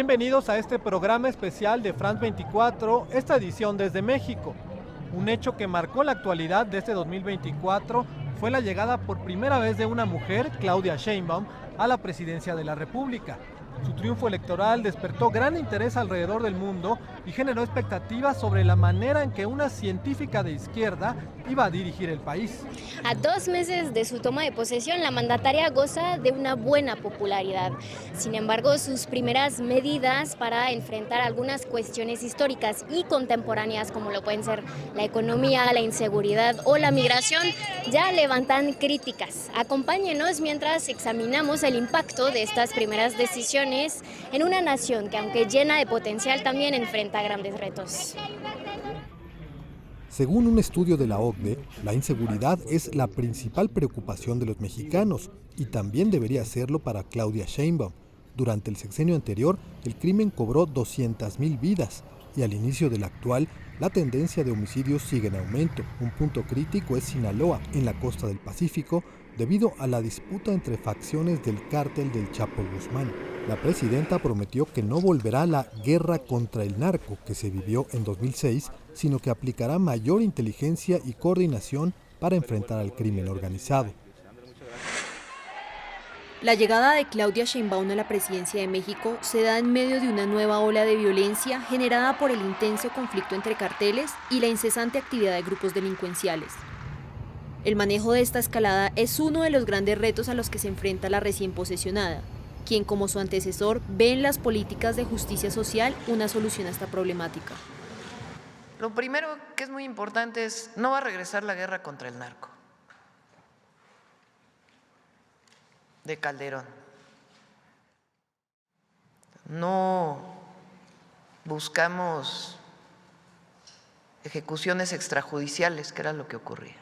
Bienvenidos a este programa especial de France 24, esta edición desde México. Un hecho que marcó la actualidad de este 2024 fue la llegada por primera vez de una mujer, Claudia Sheinbaum, a la presidencia de la República. Su triunfo electoral despertó gran interés alrededor del mundo y generó expectativas sobre la manera en que una científica de izquierda iba a dirigir el país. A 2 meses de su toma de posesión, la mandataria goza de una buena popularidad. Sin embargo, sus primeras medidas para enfrentar algunas cuestiones históricas y contemporáneas, como lo pueden ser la economía, la inseguridad o la migración, ya levantan críticas. Acompáñenos mientras examinamos el impacto de estas primeras decisiones en una nación que, aunque llena de potencial, también enfrenta grandes retos. Según un estudio de la OCDE, la inseguridad es la principal preocupación de los mexicanos y también debería serlo para Claudia Sheinbaum. Durante el sexenio anterior, el crimen cobró 200,000 vidas y al inicio del actual, la tendencia de homicidios sigue en aumento. Un punto crítico es Sinaloa, en la costa del Pacífico, debido a la disputa entre facciones del cártel del Chapo Guzmán. La presidenta prometió que no volverá a la guerra contra el narco que se vivió en 2006, sino que aplicará mayor inteligencia y coordinación para enfrentar al crimen organizado. La llegada de Claudia Sheinbaum a la presidencia de México se da en medio de una nueva ola de violencia generada por el intenso conflicto entre carteles y la incesante actividad de grupos delincuenciales. El manejo de esta escalada es uno de los grandes retos a los que se enfrenta la recién posesionada, quien como su antecesor ve en las políticas de justicia social una solución a esta problemática. Lo primero que es muy importante es, no va a regresar la guerra contra el narco de Calderón. No buscamos ejecuciones extrajudiciales, que era lo que ocurría.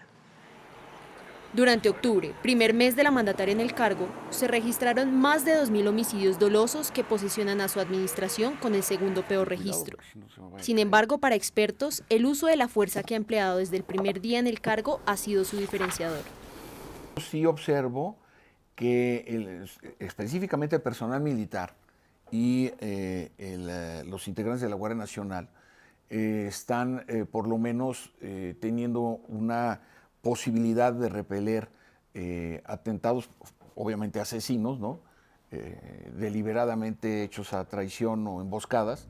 Durante octubre, primer mes de la mandataria en el cargo, se registraron más de 2,000 homicidios dolosos que posicionan a su administración con el segundo peor registro. Sin embargo, para expertos, el uso de la fuerza que ha empleado desde el primer día en el cargo ha sido su diferenciador. Sí observo que específicamente el personal militar y los integrantes de la Guardia Nacional están por lo menos teniendo una posibilidad de repeler atentados, obviamente asesinos, ¿no? Deliberadamente hechos a traición o emboscadas.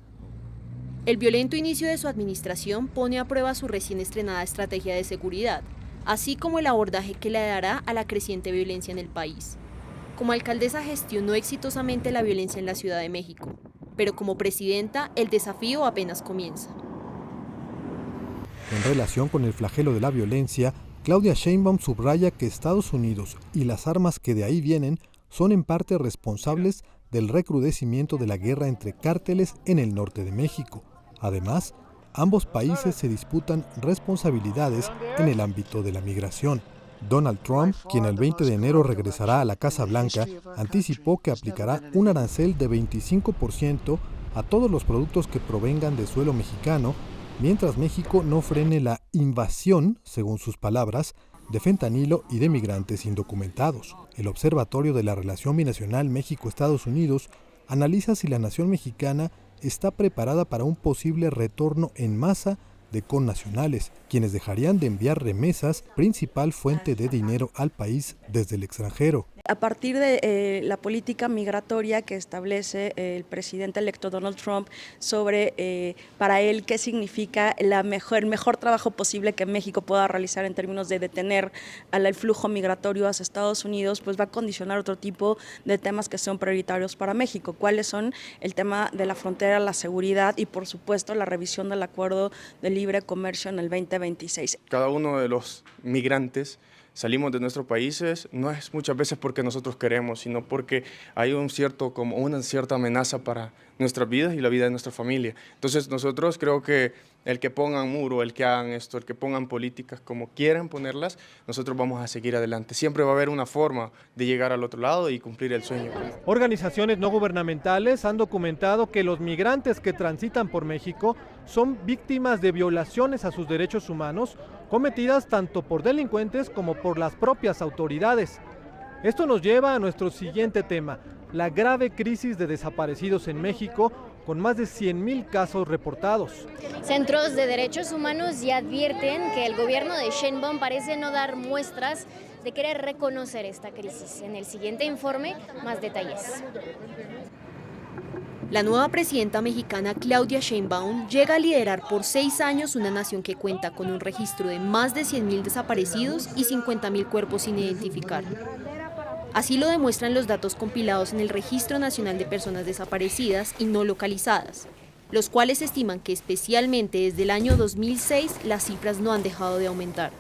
El violento inicio de su administración pone a prueba su recién estrenada estrategia de seguridad, así como el abordaje que le dará a la creciente violencia en el país. Como alcaldesa gestionó exitosamente la violencia en la Ciudad de México, pero como presidenta el desafío apenas comienza. En relación con el flagelo de la violencia, Claudia Sheinbaum subraya que Estados Unidos y las armas que de ahí vienen son en parte responsables del recrudecimiento de la guerra entre cárteles en el norte de México. Además, ambos países se disputan responsabilidades en el ámbito de la migración. Donald Trump, quien el 20 de enero regresará a la Casa Blanca, anticipó que aplicará un arancel de 25% a todos los productos que provengan de suelo mexicano, mientras México no frene la invasión, según sus palabras, de fentanilo y de migrantes indocumentados. El Observatorio de la Relación Binacional México-Estados Unidos analiza si la nación mexicana está preparada para un posible retorno en masa de connacionales, quienes dejarían de enviar remesas, principal fuente de dinero al país desde el extranjero. A partir de la política migratoria que establece el presidente electo Donald Trump sobre, para él, qué significa el mejor trabajo posible que México pueda realizar en términos de detener el flujo migratorio hacia Estados Unidos, pues va a condicionar otro tipo de temas que son prioritarios para México. ¿Cuáles son? El tema de la frontera, la seguridad y, por supuesto, la revisión del Acuerdo de Libre Comercio en el 2026. Cada uno de los migrantes salimos de nuestros países no es muchas veces porque nosotros queremos, sino porque hay una cierta amenaza para nuestras vidas y la vida de nuestra familia. Entonces nosotros creo que el que pongan muro, el que hagan esto, el que pongan políticas como quieran ponerlas, nosotros vamos a seguir adelante. Siempre va a haber una forma de llegar al otro lado y cumplir el sueño. Organizaciones no gubernamentales han documentado que los migrantes que transitan por México son víctimas de violaciones a sus derechos humanos cometidas tanto por delincuentes como por las propias autoridades. Esto nos lleva a nuestro siguiente tema. la grave crisis de desaparecidos en México, con más de 100,000 casos reportados. Centros de derechos humanos ya advierten que el gobierno de Sheinbaum parece no dar muestras de querer reconocer esta crisis. En el siguiente informe, más detalles. La nueva presidenta mexicana Claudia Sheinbaum llega a liderar por 6 años una nación que cuenta con un registro de más de 100,000 desaparecidos y 50,000 cuerpos sin identificar. Así lo demuestran los datos compilados en el Registro Nacional de Personas Desaparecidas y No Localizadas, los cuales estiman que especialmente desde el año 2006 las cifras no han dejado de aumentar.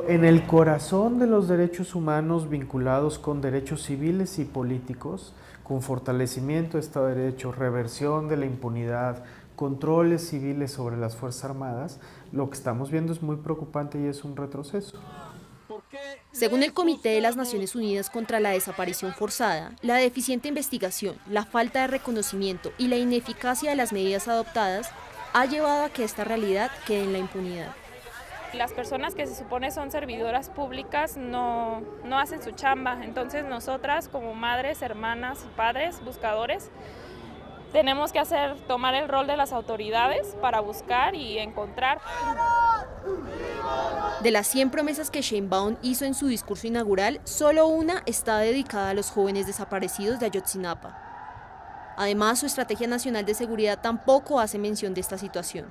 En el corazón de los derechos humanos vinculados con derechos civiles y políticos, con fortalecimiento de Estado de Derecho, reversión de la impunidad, controles civiles sobre las Fuerzas Armadas, lo que estamos viendo es muy preocupante y es un retroceso. Según el Comité de las Naciones Unidas contra la Desaparición Forzada, la deficiente investigación, la falta de reconocimiento y la ineficacia de las medidas adoptadas ha llevado a que esta realidad quede en la impunidad. Las personas que se supone son servidoras públicas no hacen su chamba, entonces nosotras como madres, hermanas, padres, buscadores, tenemos que tomar el rol de las autoridades para buscar y encontrar. De las 100 promesas que Sheinbaum hizo en su discurso inaugural, solo una está dedicada a los jóvenes desaparecidos de Ayotzinapa. Además, su Estrategia Nacional de Seguridad tampoco hace mención de esta situación.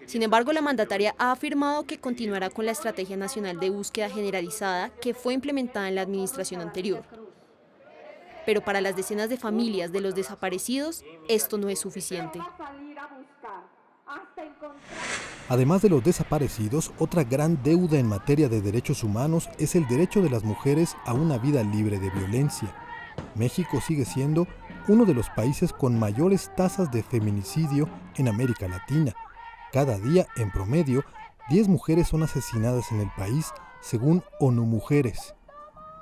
Sin embargo, la mandataria ha afirmado que continuará con la Estrategia Nacional de Búsqueda Generalizada que fue implementada en la administración anterior. Pero para las decenas de familias de los desaparecidos, esto no es suficiente. Además de los desaparecidos, otra gran deuda en materia de derechos humanos es el derecho de las mujeres a una vida libre de violencia. México sigue siendo uno de los países con mayores tasas de feminicidio en América Latina. Cada día, en promedio, 10 mujeres son asesinadas en el país, según ONU Mujeres.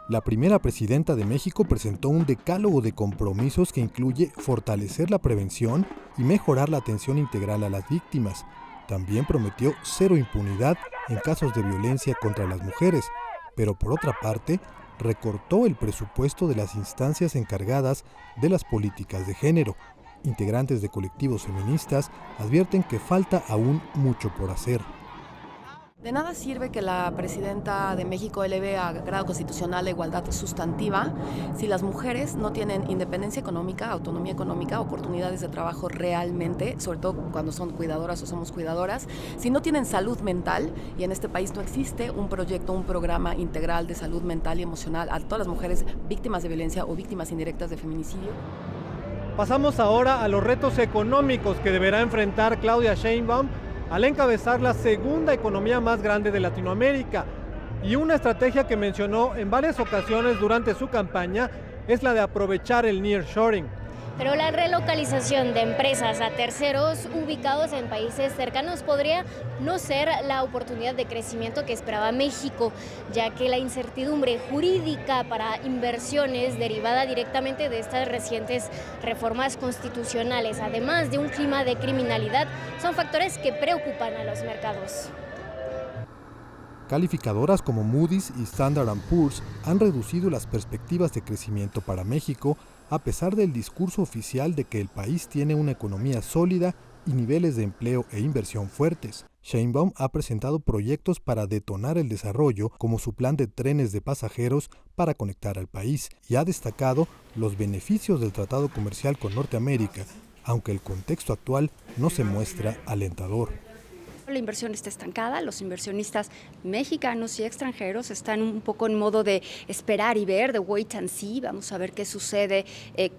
La primera presidenta de México presentó un decálogo de compromisos que incluye fortalecer la prevención y mejorar la atención integral a las víctimas. También prometió cero impunidad en casos de violencia contra las mujeres, pero por otra parte, recortó el presupuesto de las instancias encargadas de las políticas de género. Integrantes de colectivos feministas advierten que falta aún mucho por hacer. De nada sirve que la presidenta de México eleve a grado constitucional la igualdad sustantiva si las mujeres no tienen independencia económica, autonomía económica, oportunidades de trabajo realmente, sobre todo cuando son cuidadoras o somos cuidadoras, si no tienen salud mental, y en este país no existe un proyecto, un programa integral de salud mental y emocional a todas las mujeres víctimas de violencia o víctimas indirectas de feminicidio. Pasamos ahora a los retos económicos que deberá enfrentar Claudia Sheinbaum al encabezar la segunda economía más grande de Latinoamérica. Y una estrategia que mencionó en varias ocasiones durante su campaña es la de aprovechar el nearshoring. Pero la relocalización de empresas a terceros ubicados en países cercanos podría no ser la oportunidad de crecimiento que esperaba México, ya que la incertidumbre jurídica para inversiones derivada directamente de estas recientes reformas constitucionales, además de un clima de criminalidad, son factores que preocupan a los mercados. Calificadoras como Moody's y Standard & Poor's han reducido las perspectivas de crecimiento para México a pesar del discurso oficial de que el país tiene una economía sólida y niveles de empleo e inversión fuertes. Sheinbaum ha presentado proyectos para detonar el desarrollo, como su plan de trenes de pasajeros para conectar al país, y ha destacado los beneficios del tratado comercial con Norteamérica, aunque el contexto actual no se muestra alentador. La inversión está estancada, los inversionistas mexicanos y extranjeros están un poco en modo de esperar y ver, de wait and see. Vamos a ver qué sucede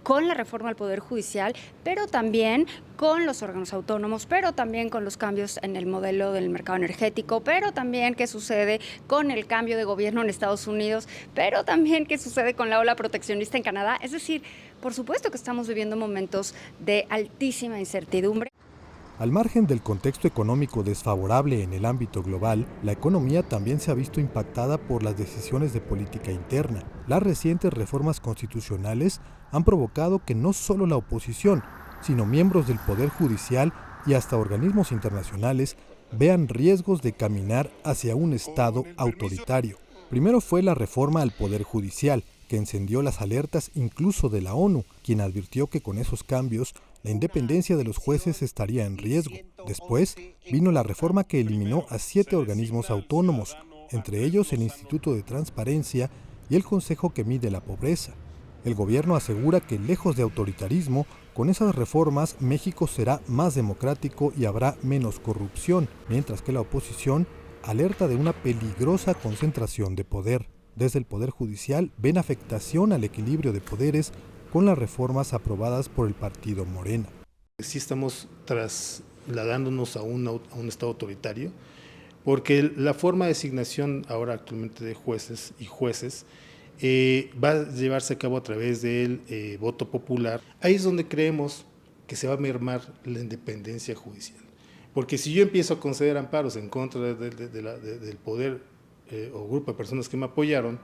con la reforma al Poder Judicial, pero también con los órganos autónomos, pero también con los cambios en el modelo del mercado energético, pero también qué sucede con el cambio de gobierno en Estados Unidos, pero también qué sucede con la ola proteccionista en Canadá. Es decir, por supuesto que estamos viviendo momentos de altísima incertidumbre. Al margen del contexto económico desfavorable en el ámbito global, la economía también se ha visto impactada por las decisiones de política interna. Las recientes reformas constitucionales han provocado que no solo la oposición, sino miembros del Poder Judicial y hasta organismos internacionales vean riesgos de caminar hacia un Estado autoritario. Primero fue la reforma al Poder Judicial, que encendió las alertas incluso de la ONU, quien advirtió que con esos cambios la independencia de los jueces estaría en riesgo. Después vino la reforma que eliminó a 7 organismos autónomos, entre ellos el Instituto de Transparencia y el Consejo que mide la pobreza. El gobierno asegura que, lejos de autoritarismo, con esas reformas México será más democrático y habrá menos corrupción, mientras que la oposición alerta de una peligrosa concentración de poder. Desde el Poder Judicial ven afectación al equilibrio de poderes con las reformas aprobadas por el partido Morena. Sí estamos trasladándonos a un estado autoritario, porque la forma de designación ahora actualmente de jueces y jueces va a llevarse a cabo a través del voto popular. Ahí es donde creemos que se va a mermar la independencia judicial. Porque si yo empiezo a conceder amparos en contra del poder o grupo de personas que me apoyaron,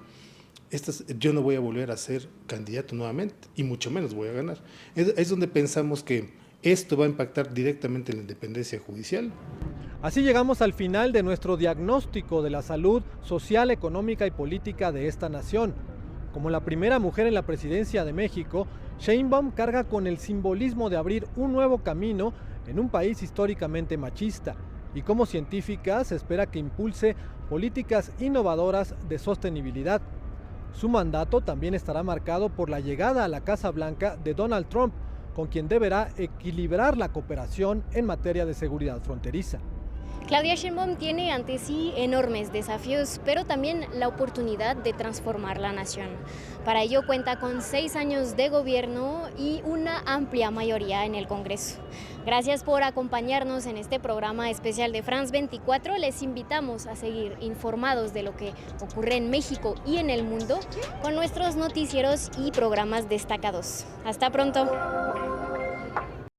yo no voy a volver a ser candidato nuevamente y mucho menos voy a ganar. Es donde pensamos que esto va a impactar directamente en la independencia judicial. Así llegamos al final de nuestro diagnóstico de la salud social, económica y política de esta nación. Como la primera mujer en la presidencia de México, Sheinbaum carga con el simbolismo de abrir un nuevo camino en un país históricamente machista. Y como científica se espera que impulse políticas innovadoras de sostenibilidad. Su mandato también estará marcado por la llegada a la Casa Blanca de Donald Trump, con quien deberá equilibrar la cooperación en materia de seguridad fronteriza. Claudia Sheinbaum tiene ante sí enormes desafíos, pero también la oportunidad de transformar la nación. Para ello cuenta con 6 años de gobierno y una amplia mayoría en el Congreso. Gracias por acompañarnos en este programa especial de France 24. Les invitamos a seguir informados de lo que ocurre en México y en el mundo con nuestros noticieros y programas destacados. Hasta pronto.